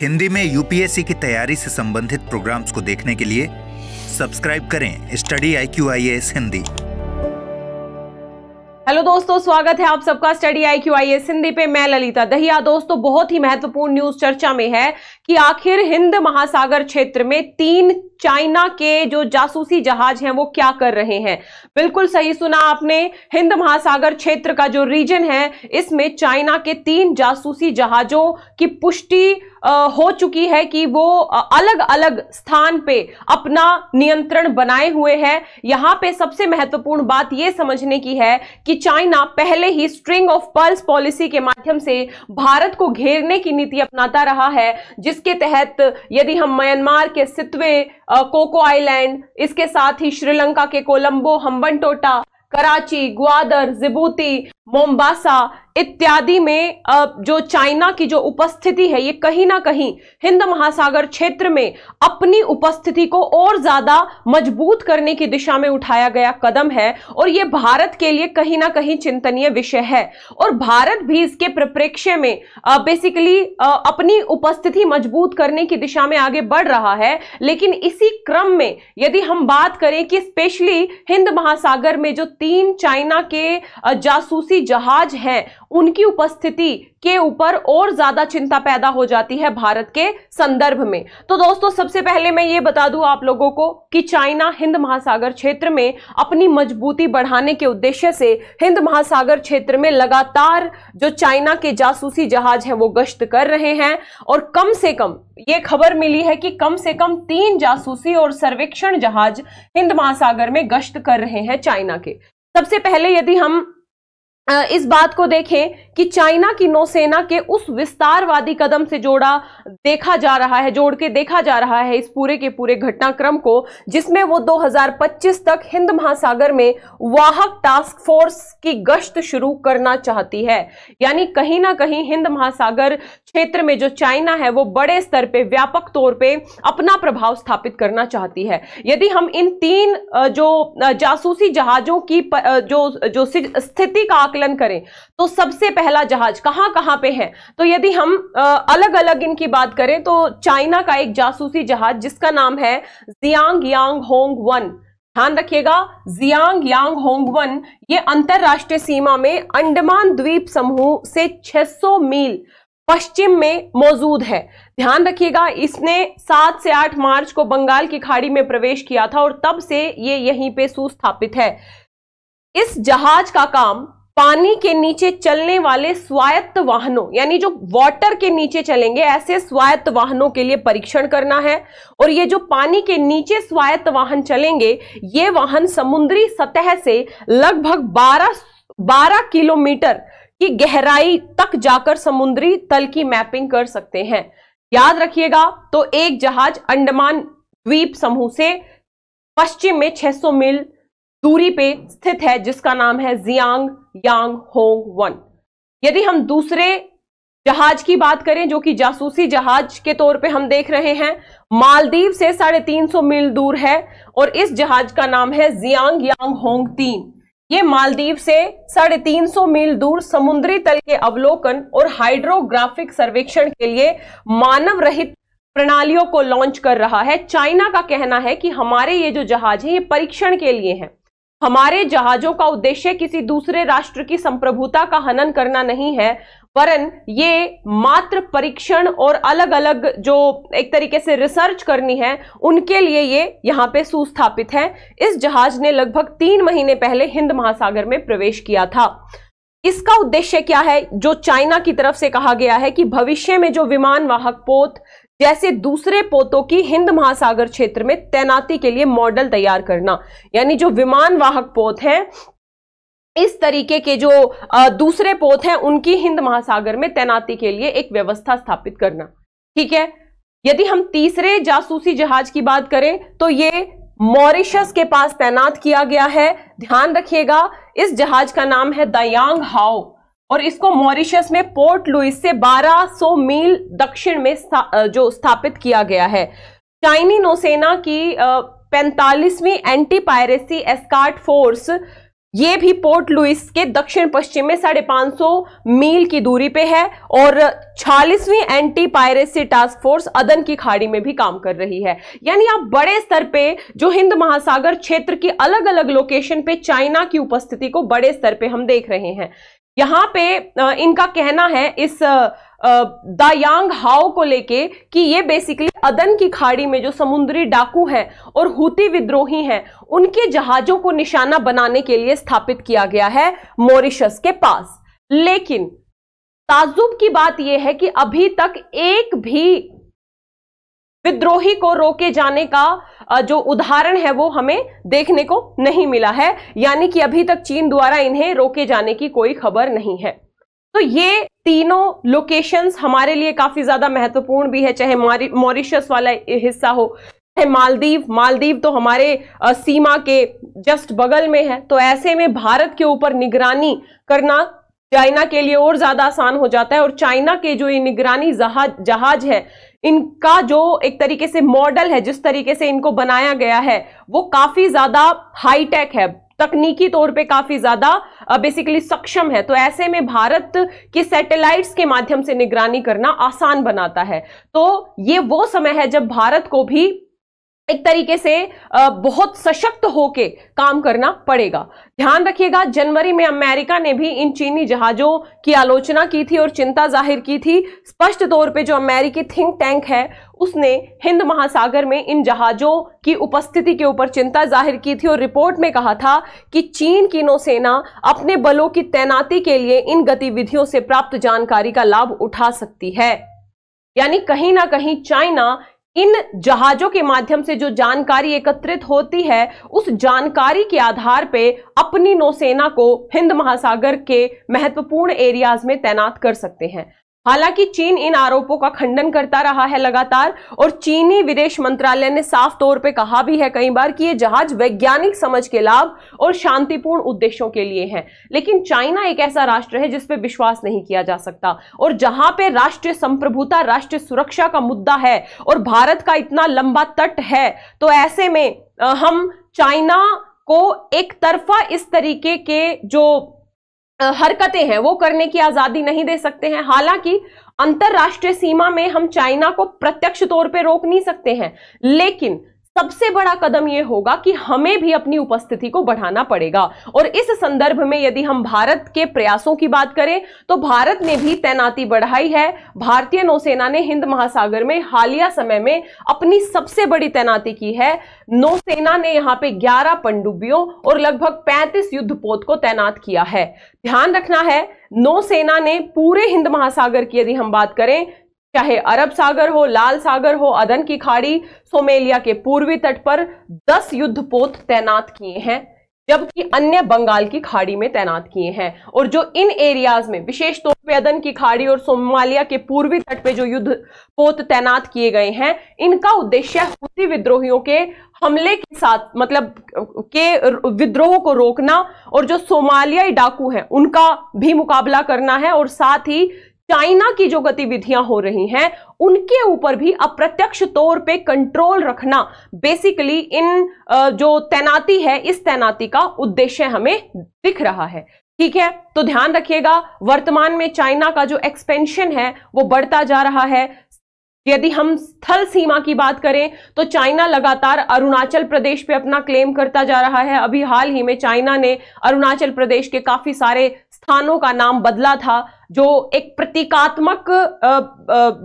हिंदी में यूपीएससी की तैयारी से संबंधित प्रोग्राम्स को देखने के लिए सब्सक्राइब करें स्टडी IQ-IAS हिंदी। हेलो दोस्तों, स्वागत है आप सबका स्टडी IQ-IAS हिंदी पे। मैं ललिता दहिया। दोस्तों, बहुत ही महत्वपूर्ण न्यूज चर्चा में है कि आखिर हिंद महासागर क्षेत्र में 3 चाइना के जो जासूसी जहाज हैं वो क्या कर रहे हैं। बिल्कुल सही सुना आपने। हिंद महासागर क्षेत्र का जो रीजन है इसमें चाइना के 3 जासूसी जहाजों की पुष्टि हो चुकी है कि वो अलग अलग स्थान पे अपना नियंत्रण बनाए हुए हैं। यहां पे सबसे महत्वपूर्ण बात यह समझने की है कि चाइना पहले ही स्ट्रिंग ऑफ पर्ल्स पॉलिसी के माध्यम से भारत को घेरने की नीति अपनाता रहा है, जिसके तहत यदि हम म्यांमार के सितवे, कोको आइलैंड, इसके साथ ही श्रीलंका के कोलंबो, हम्बनटोटा, कराची, ग्वादर, जिबूती, मोम्बासा इत्यादि में जो चाइना की जो उपस्थिति है ये कहीं ना कहीं हिंद महासागर क्षेत्र में अपनी उपस्थिति को और ज्यादा मजबूत करने की दिशा में उठाया गया कदम है और ये भारत के लिए कहीं ना कहीं चिंतनीय विषय है। और भारत भी इसके परिप्रेक्ष्य में बेसिकली अपनी उपस्थिति मजबूत करने की दिशा में आगे बढ़ रहा है। लेकिन इसी क्रम में यदि हम बात करें कि स्पेशली हिंद महासागर में जो 3 चाइना के जासूसी जहाज हैं उनकी उपस्थिति के ऊपर और ज्यादा चिंता पैदा हो जाती है भारत के संदर्भ में। तो दोस्तों, सबसे पहले मैं ये बता दूं आप लोगों को कि चाइना हिंद महासागर क्षेत्र में अपनी मजबूती बढ़ाने के उद्देश्य से हिंद महासागर क्षेत्र में लगातार जो चाइना के जासूसी जहाज हैं वो गश्त कर रहे हैं। और कम से कम ये खबर मिली है कि कम से कम 3 जासूसी और सर्वेक्षण जहाज हिंद महासागर में गश्त कर रहे हैं चाइना के। सबसे पहले यदि हम इस बात को देखें कि चाइना की नौसेना के उस विस्तारवादी कदम से जोड़ के देखा जा रहा है इस पूरे के पूरे घटनाक्रम को, जिसमें वो 2025 तक हिंद महासागर में वाहक टास्क फोर्स की गश्त शुरू करना चाहती है। यानी कहीं ना कहीं हिंद महासागर क्षेत्र में जो चाइना है वो बड़े स्तर पे, व्यापक तौर पे अपना प्रभाव स्थापित करना चाहती है। यदि हम इन 3 जो जासूसी जहाजों की जो स्थिति का आकलन करें तो सबसे पहला जहाज कहां पे है, तो यदि हम अलग अलग इनकी बात करें तो चाइना का एक जासूसी जहाज जिसका नाम है जियांग यांग होंग 1, ध्यान रखिएगा, जियांग यांग होंग 1, ये अंतरराष्ट्रीय सीमा में अंडमान द्वीप समूह से 600 मील पश्चिम में मौजूद है। ध्यान रखिएगा, इसने 7 से 8 मार्च को बंगाल की खाड़ी में प्रवेश किया था और तब से ये यहीं पे सुस्थापित है। इस जहाज का काम पानी के नीचे चलने वाले स्वायत्त वाहनों, यानी जो वाटर के नीचे चलेंगे ऐसे स्वायत्त वाहनों के लिए परीक्षण करना है। और ये जो पानी के नीचे स्वायत्त वाहन चलेंगे, ये वाहन समुद्री सतह से लगभग 12 किलोमीटर की गहराई तक जाकर समुद्री तल की मैपिंग कर सकते हैं। याद रखिएगा, तो एक जहाज अंडमान द्वीप समूह से पश्चिम में 600 मील दूरी पे स्थित है जिसका नाम है जियांग यांग होंग 1। यदि हम दूसरे जहाज की बात करें जो कि जासूसी जहाज के तौर पे हम देख रहे हैं, मालदीव से 350 मील दूर है और इस जहाज का नाम है जियांग यांग होंग 3। ये मालदीव से 350 मील दूर समुद्री तल के अवलोकन और हाइड्रोग्राफिक सर्वेक्षण के लिए मानव रहित प्रणालियों को लॉन्च कर रहा है। चाइना का कहना है कि हमारे ये जो जहाज है ये परीक्षण के लिए हैं। हमारे जहाजों का उद्देश्य किसी दूसरे राष्ट्र की संप्रभुता का हनन करना नहीं है, वरन ये मात्र परीक्षण और अलग अलग जो एक तरीके से रिसर्च करनी है उनके लिए ये यहाँ पे सुस्थापित है। इस जहाज ने लगभग 3 महीने पहले हिंद महासागर में प्रवेश किया था। इसका उद्देश्य क्या है? जो चाइना की तरफ से कहा गया है कि भविष्य में जो विमान वाहक पोत जैसे दूसरे पोतों की हिंद महासागर क्षेत्र में तैनाती के लिए मॉडल तैयार करना, यानी जो विमान वाहक पोत हैं इस तरीके के जो दूसरे पोत हैं उनकी हिंद महासागर में तैनाती के लिए एक व्यवस्था स्थापित करना। ठीक है। यदि हम तीसरे जासूसी जहाज की बात करें तो ये मॉरिशस के पास तैनात किया गया है। ध्यान रखिएगा, इस जहाज का नाम है द यांग हाओ और इसको मॉरिशस में पोर्ट लुइस से 1200 मील दक्षिण में जो स्थापित किया गया है। चाइनी नौसेना की 45वीं एंटी पायरेसी एस्कार्ट फोर्स ये भी पोर्ट लुइस के दक्षिण पश्चिम में 550 मील की दूरी पे है और 46वीं एंटी पायरेसी टास्क फोर्स अदन की खाड़ी में भी काम कर रही है। यानी आप बड़े स्तर पे जो हिंद महासागर क्षेत्र की अलग अलग लोकेशन पे चाइना की उपस्थिति को बड़े स्तर पे हम देख रहे हैं। यहां पे इनका कहना है इस दायांग हाओ को लेके कि ये बेसिकली अदन की खाड़ी में जो समुद्री डाकू हैं और हुती विद्रोही हैं उनके जहाजों को निशाना बनाने के लिए स्थापित किया गया है मॉरिशस के पास। लेकिन ताज्जुब की बात यह है कि अभी तक एक भी विद्रोही को रोके जाने का जो उदाहरण है वो हमें देखने को नहीं मिला है, यानी कि अभी तक चीन द्वारा इन्हें रोके जाने की कोई खबर नहीं है। तो ये तीनों लोकेशंस हमारे लिए काफी ज्यादा महत्वपूर्ण भी है, चाहे मॉरिशस वाला हिस्सा हो, चाहे मालदीव तो हमारे सीमा के जस्ट बगल में है। तो ऐसे में भारत के ऊपर निगरानी करना चाइना के लिए और ज्यादा आसान हो जाता है। और चाइना के जो ये निगरानी जहाज है, इनका जो एक तरीके से मॉडल है, जिस तरीके से इनको बनाया गया है वो काफी ज्यादा हाईटेक है, तकनीकी तौर पे काफी ज्यादा बेसिकली सक्षम है। तो ऐसे में भारत के सैटेलाइट्स के माध्यम से निगरानी करना आसान बनाता है। तो ये वो समय है जब भारत को भी एक तरीके से बहुत सशक्त होके काम करना पड़ेगा। ध्यान रखिएगा, जनवरी में अमेरिका ने भी इन चीनी जहाजों की आलोचना की थी और चिंता जाहिर की थी। स्पष्ट तौर पे जो अमेरिकी थिंक टैंक है उसने हिंद महासागर में इन जहाजों की उपस्थिति के ऊपर चिंता जाहिर की थी और रिपोर्ट में कहा था कि चीन की नौसेना अपने बलों की तैनाती के लिए इन गतिविधियों से प्राप्त जानकारी का लाभ उठा सकती है। यानी कहीं ना कहीं चाइना इन जहाजों के माध्यम से जो जानकारी एकत्रित होती है उस जानकारी के आधार पे अपनी नौसेना को हिंद महासागर के महत्वपूर्ण एरियाज में तैनात कर सकते हैं। हालांकि चीन इन आरोपों का खंडन करता रहा है लगातार, और चीनी विदेश मंत्रालय ने साफ तौर पे कहा भी है कई बार कि ये जहाज वैज्ञानिक समझ के लाभ और शांतिपूर्ण उद्देश्यों के लिए हैं। लेकिन चाइना एक ऐसा राष्ट्र है जिस पे विश्वास नहीं किया जा सकता, और जहां पे राष्ट्रीय संप्रभुता, राष्ट्रीय सुरक्षा का मुद्दा है और भारत का इतना लंबा तट है, तो ऐसे में हम चाइना को एक तरफा इस तरीके के जो हरकतें हैं वो करने की आजादी नहीं दे सकते हैं। हालांकि अंतरराष्ट्रीय सीमा में हम चाइना को प्रत्यक्ष तौर पे रोक नहीं सकते हैं, लेकिन सबसे बड़ा कदम यह होगा कि हमें भी अपनी उपस्थिति को बढ़ाना पड़ेगा। और इस संदर्भ में यदि हम भारत के प्रयासों की बात करें तो भारत ने भी तैनाती बढ़ाई है। भारतीय नौसेना ने हिंद महासागर में हालिया समय में अपनी सबसे बड़ी तैनाती की है। नौसेना ने यहां पे 11 पनडुब्बियों और लगभग 35 युद्धपोत को तैनात किया है। ध्यान रखना है, नौसेना ने पूरे हिंद महासागर की यदि हम बात करें, चाहे अरब सागर हो, लाल सागर हो, अदन की खाड़ी, सोमेलिया के पूर्वी तट पर 10 युद्धपोत तैनात किए हैं, जबकि अन्य बंगाल की खाड़ी में तैनात किए हैं। और जो इन एरियाज में विशेष तौर पे अदन की खाड़ी और सोमालिया के पूर्वी तट पे जो युद्धपोत तैनात किए गए हैं, इनका उद्देश्य हुती विद्रोहियों के हमले के साथ, मतलब के विद्रोह को रोकना और जो सोमालियाई डाकू हैं उनका भी मुकाबला करना है, और साथ ही चाइना की जो गतिविधियां हो रही हैं उनके ऊपर भी अप्रत्यक्ष तौर पे कंट्रोल रखना बेसिकली इन जो तैनाती है, इस तैनाती का उद्देश्य हमें दिख रहा है। ठीक है, तो ध्यान रखिएगा, वर्तमान में चाइना का जो एक्सपेंशन है वो बढ़ता जा रहा है। यदि हम स्थल सीमा की बात करें तो चाइना लगातार अरुणाचल प्रदेश पे अपना क्लेम करता जा रहा है। अभी हाल ही में चाइना ने अरुणाचल प्रदेश के काफी सारे स्थानों का नाम बदला था, जो एक प्रतीकात्मक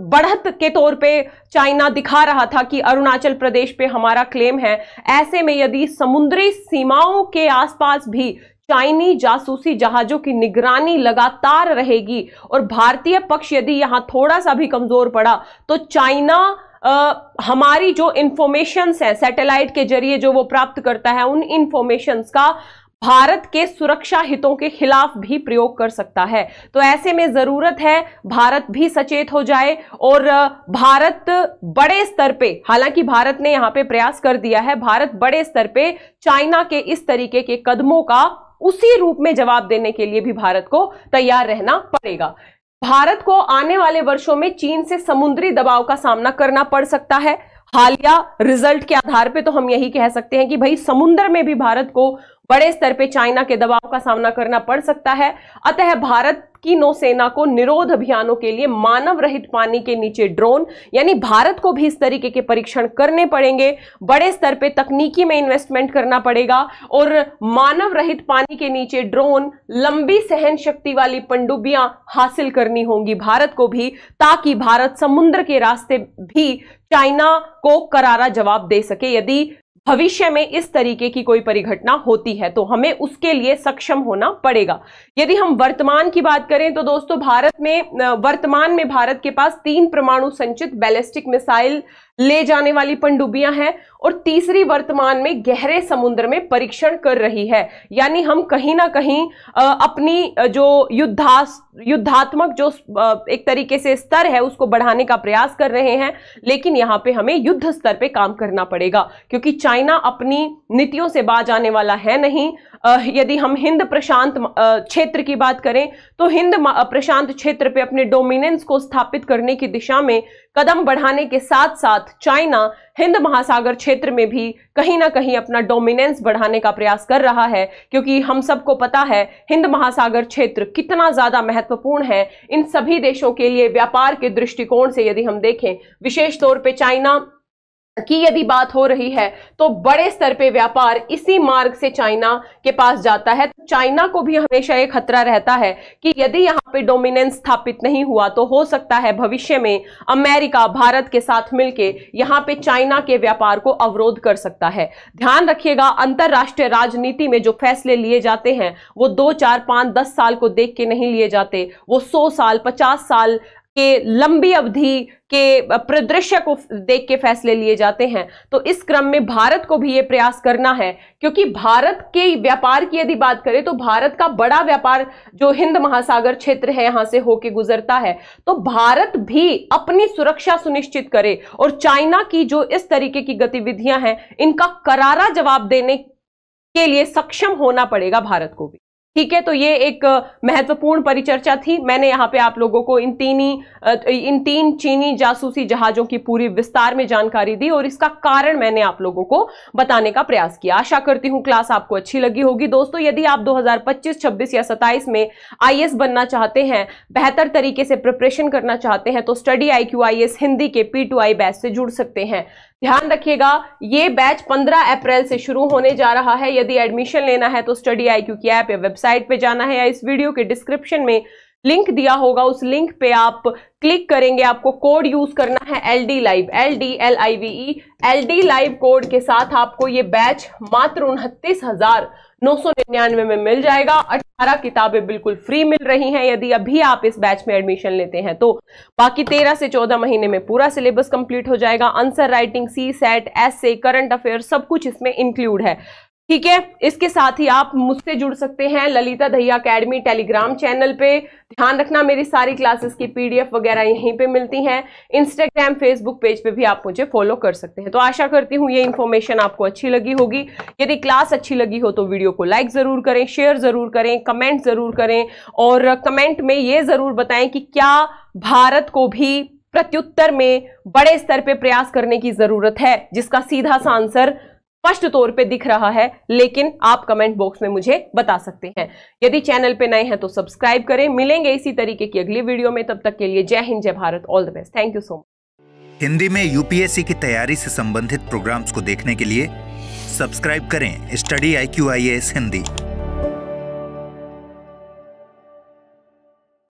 बढ़त के तौर पे चाइना दिखा रहा था कि अरुणाचल प्रदेश पे हमारा क्लेम है। ऐसे में यदि समुद्री सीमाओं के आसपास भी चाइनी जासूसी जहाजों की निगरानी लगातार रहेगी और भारतीय पक्ष यदि यहां थोड़ा सा भी कमजोर पड़ा तो चाइना हमारी जो इंफॉर्मेशंस है सैटेलाइट के जरिए जो वो प्राप्त करता है, उन इंफॉर्मेशंस का भारत के सुरक्षा हितों के खिलाफ भी प्रयोग कर सकता है। तो ऐसे में जरूरत है भारत भी सचेत हो जाए और भारत बड़े स्तर पे, हालांकि भारत ने यहां पे प्रयास कर दिया है, भारत बड़े स्तर पे चाइना के इस तरीके के कदमों का उसी रूप में जवाब देने के लिए भी भारत को तैयार रहना पड़ेगा। भारत को आने वाले वर्षों में चीन से समुद्री दबाव का सामना करना पड़ सकता है। हालिया रिजल्ट के आधार पे तो हम यही कह सकते हैं कि भाई समुद्र में भी भारत को बड़े स्तर पे चाइना के दबाव का सामना करना पड़ सकता है। अतः भारत की नौसेना को निरोध अभियानों के लिए मानव रहित पानी के नीचे ड्रोन, यानी भारत को भी इस तरीके के परीक्षण करने पड़ेंगे, बड़े स्तर पे तकनीकी में इन्वेस्टमेंट करना पड़ेगा और मानव रहित पानी के नीचे ड्रोन, लंबी सहन शक्ति वाली पनडुब्बियां हासिल करनी होंगी भारत को भी, ताकि भारत समुद्र के रास्ते भी चाइना को करारा जवाब दे सके। यदि भविष्य में इस तरीके की कोई परिघटना होती है तो हमें उसके लिए सक्षम होना पड़ेगा। यदि हम वर्तमान की बात करें तो दोस्तों वर्तमान में भारत के पास 3 परमाणु संचित बैलिस्टिक मिसाइल ले जाने वाली पनडुब्बियां हैं और तीसरी वर्तमान में गहरे समुद्र में परीक्षण कर रही है। यानी हम कहीं ना कहीं अपनी जो युद्धात्मक जो एक तरीके से स्तर है उसको बढ़ाने का प्रयास कर रहे हैं, लेकिन यहां पे हमें युद्ध स्तर पे काम करना पड़ेगा क्योंकि चाइना अपनी नीतियों से बाज आने वाला है नहीं। यदि हम हिंद प्रशांत क्षेत्र की बात करें तो हिंद प्रशांत क्षेत्र पे अपने डोमिनेंस को स्थापित करने की दिशा में कदम बढ़ाने के साथ साथ चाइना हिंद महासागर क्षेत्र में भी कहीं ना कहीं अपना डोमिनेंस बढ़ाने का प्रयास कर रहा है, क्योंकि हम सबको पता है हिंद महासागर क्षेत्र कितना ज्यादा महत्वपूर्ण है इन सभी देशों के लिए। व्यापार के दृष्टिकोण से यदि हम देखें, विशेष तौर पे चाइना की यदि बात हो रही है तो बड़े स्तर पे व्यापार इसी मार्ग से चाइना के पास जाता है। तो चाइना को भी हमेशा एक खतरा रहता है कि यदि यहां पे डोमिनेंस स्थापित नहीं हुआ तो हो सकता है भविष्य में अमेरिका भारत के साथ मिलके यहां पे चाइना के व्यापार को अवरोध कर सकता है। ध्यान रखिएगा, अंतरराष्ट्रीय राजनीति में जो फैसले लिए जाते हैं वो 2, 4, 5, 10 साल को देख के नहीं लिए जाते, वो 100 साल 50 साल के लंबी अवधि के परिदृश्य को देख के फैसले लिए जाते हैं। तो इस क्रम में भारत को भी ये प्रयास करना है, क्योंकि भारत के व्यापार की यदि बात करें तो भारत का बड़ा व्यापार जो हिंद महासागर क्षेत्र है यहां से होके गुजरता है, तो भारत भी अपनी सुरक्षा सुनिश्चित करे और चाइना की जो इस तरीके की गतिविधियां हैं इनका करारा जवाब देने के लिए सक्षम होना पड़ेगा भारत को भी। ठीक है, तो ये एक महत्वपूर्ण परिचर्चा थी। मैंने यहाँ पे आप लोगों को इन 3 चीनी जासूसी जहाजों की पूरी विस्तार में जानकारी दी और इसका कारण मैंने आप लोगों को बताने का प्रयास किया। आशा करती हूँ क्लास आपको अच्छी लगी होगी। दोस्तों, यदि आप 2025, 26 या 27 में आईएएस बनना चाहते हैं, बेहतर तरीके से प्रिपरेशन करना चाहते हैं, तो स्टडी IQ IAS हिंदी के P2I बैच से जुड़ सकते हैं। ध्यान रखिएगा, ये बैच 15 अप्रैल से शुरू होने जा रहा है। यदि एडमिशन लेना है तो स्टडी IQ की ऐप या वेबसाइट पे जाना है या इस वीडियो के डिस्क्रिप्शन में लिंक दिया होगा, उस लिंक पे आप क्लिक करेंगे। आपको कोड यूज करना है LD Live, LDLIVE। LD Live code के साथ आपको ये बैच मात्र 29,999 में मिल जाएगा। 18 किताबें बिल्कुल फ्री मिल रही हैं यदि अभी आप इस बैच में एडमिशन लेते हैं तो। बाकी 13 से 14 महीने में पूरा सिलेबस कंप्लीट हो जाएगा। आंसर राइटिंग, CSAT, ऐसे, करंट अफेयर सब कुछ इसमें इंक्लूड है। ठीक है, इसके साथ ही आप मुझसे जुड़ सकते हैं Lalita Dahiya academy Telegram channel पे। ध्यान रखना, मेरी सारी क्लासेस की PDF वगैरह यहीं पे मिलती हैं। इंस्टाग्राम, फेसबुक पेज पे भी आप मुझे फॉलो कर सकते हैं। तो आशा करती हूँ ये इन्फॉर्मेशन आपको अच्छी लगी होगी। यदि क्लास अच्छी लगी हो तो वीडियो को लाइक जरूर करें, शेयर जरूर करें, कमेंट जरूर करें और कमेंट में ये जरूर बताएं कि क्या भारत को भी प्रत्युत्तर में बड़े स्तर पे प्रयास करने की जरूरत है, जिसका सीधा सा आंसर स्पष्ट तौर पे दिख रहा है, लेकिन आप कमेंट बॉक्स में मुझे बता सकते हैं। यदि चैनल पे नए हैं तो सब्सक्राइब करें। मिलेंगे इसी तरीके की अगली वीडियो में, तब तक के लिए जय हिंद, जय Bharat, all the best, thank you so much. Hindi में UPSC की तैयारी से संबंधित प्रोग्राम्स को देखने के लिए सब्सक्राइब करें स्टडी IQ IAS हिंदी।